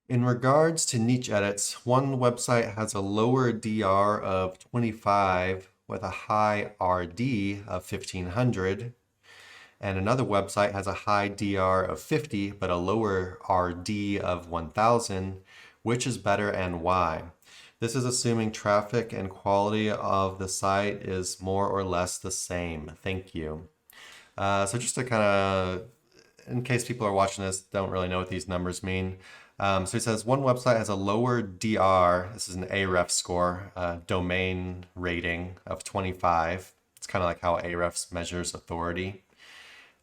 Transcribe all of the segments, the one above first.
In regards to niche edits, one website has a lower DR of 25 with a high RD of 1500, and another website has a high DR of 50 but a lower RD of 1000. Which is better and why? This is assuming traffic and quality of the site is more or less the same. Thank you. So just to kind of, in case people are watching this, don't really know what these numbers mean. So he says one website has a lower DR. This is an Ahrefs score, domain rating of 25. It's kind of like how Ahrefs measures authority.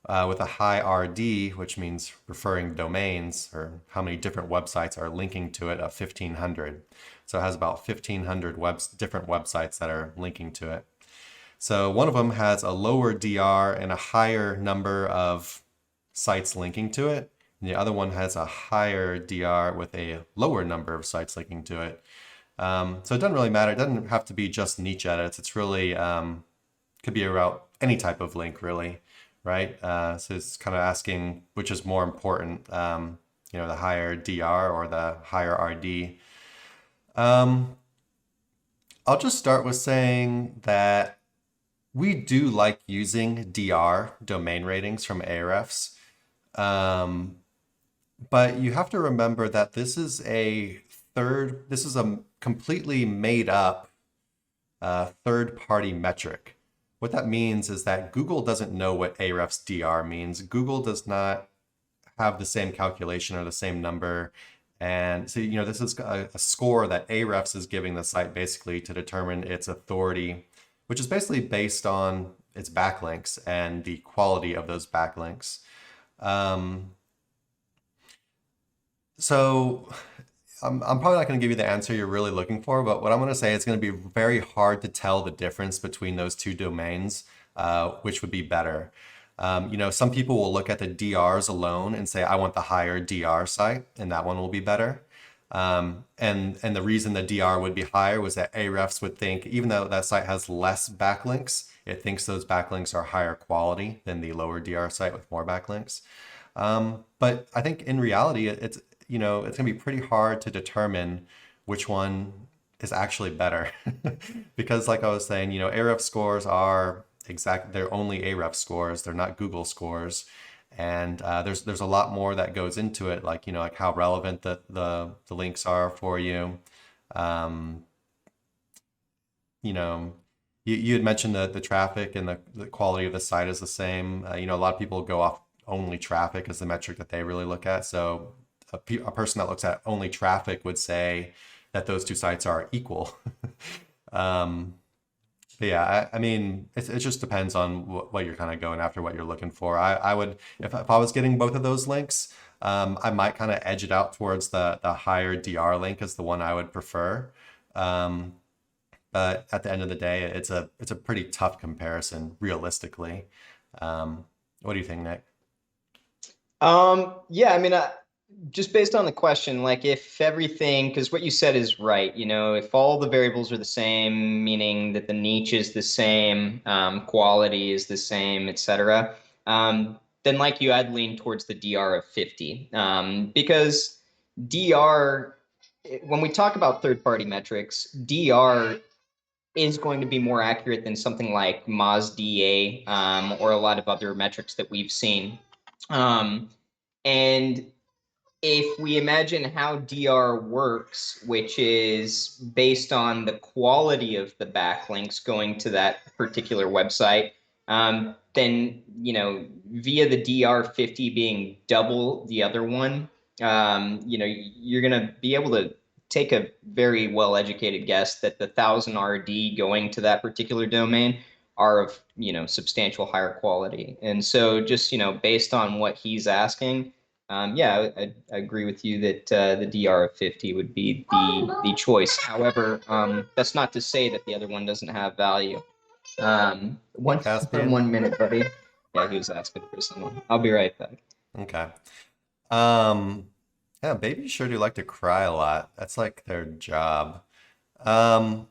With a high RD, which means referring domains or how many different websites are linking to it, of 1500. So it has about 1500 different websites that are linking to it. So one of them has a lower DR and a higher number of sites linking to it. And the other one has a higher DR with a lower number of sites linking to it. So it doesn't really matter. It doesn't have to be just niche edits. It's really, could be about any type of link, really, right? So it's kind of asking which is more important, the higher DR or the higher RD. I'll just start with saying that we do like using DR, domain ratings from Ahrefs. But you have to remember that this is a completely made up third-party metric. What that means is that Google doesn't know what Ahrefs DR means. Google does not have the same calculation or the same number. And so, this is a score that Ahrefs is giving the site basically to determine its authority, which is basically based on its backlinks and the quality of those backlinks. So I'm probably not going to give you the answer you're really looking for, but what I'm going to say is going to be very hard to tell the difference between those two domains, which would be better. Some people will look at the DRs alone and say, I want the higher DR site, and that one will be better. And the reason the DR would be higher was that Ahrefs would think, even though that site has less backlinks, it thinks those backlinks are higher quality than the lower DR site with more backlinks. But I think in reality, it's going to be pretty hard to determine which one is actually better. Because like I was saying, Ahrefs scores are they're only Ahrefs scores. They're not Google scores. And there's a lot more that goes into it, like how relevant the links are for you. You know, you had mentioned the traffic and the quality of the site is the same. A lot of people go off only traffic as the metric that they really look at. So a person that looks at only traffic would say that those two sites are equal. But yeah, I mean, it just depends on what you're kind of going after, what you're looking for. I would, if I was getting both of those links, I might kind of edge it out towards the higher DR link as the one I would prefer. Um, but at the end of the day, it's a pretty tough comparison, realistically. What do you think, Nick? Yeah, I mean, just based on the question, like if everything, because what you said is right, if all the variables are the same, meaning that the niche is the same, quality is the same, etc., then like you, I'd lean towards the DR of 50, because DR, when we talk about third-party metrics, DR is going to be more accurate than something like MozDA, or a lot of other metrics that we've seen. And if we imagine how DR works, which is based on the quality of the backlinks going to that particular website, then, via the DR 50 being double the other one, you're going to be able to take a very well-educated guess that the 1000 RD going to that particular domain are of, substantial higher quality. And so just, based on what he's asking, yeah, I agree with you that the DR of 50 would be the choice. However, that's not to say that the other one doesn't have value. Hey, One for Caspian. 1 minute, buddy. Yeah, he was asking for someone. I'll be right back. Okay. Um, yeah, babies sure do like to cry a lot. That's like their job. Um,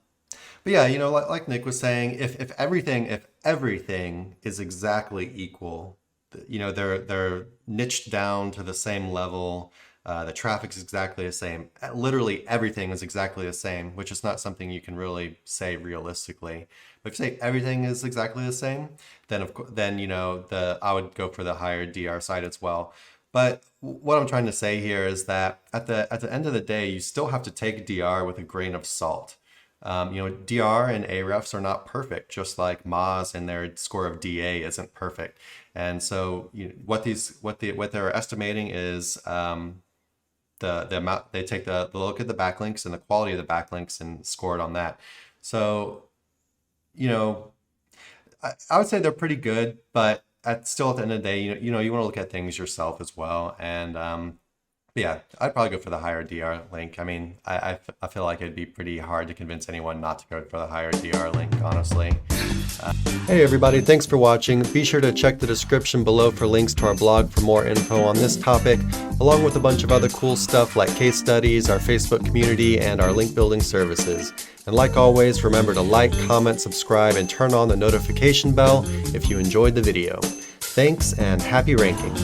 but yeah, like Nick was saying, if everything is exactly equal, they're niched down to the same level. The traffic is exactly the same. Literally everything is exactly the same, which is not something you can really say realistically. But if you say everything is exactly the same, then I would go for the higher DR site as well. But what I'm trying to say here is that at the end of the day, you still have to take DR with a grain of salt. DR and Ahrefs are not perfect, just like Moz and their score of DA isn't perfect. And so what they're estimating is the amount. They take the look at the backlinks and the quality of the backlinks and score it on that. So I would say they're pretty good, but still at the end of the day, you want to look at things yourself as well. And yeah, I'd probably go for the higher DR link. I mean, I feel like it'd be pretty hard to convince anyone not to go for the higher DR link, honestly. Hey everybody, thanks for watching. Be sure to check the description below for links to our blog for more info on this topic, along with a bunch of other cool stuff like case studies, our Facebook community, and our link building services. And like always, remember to like, comment, subscribe, and turn on the notification bell if you enjoyed the video. Thanks and happy ranking.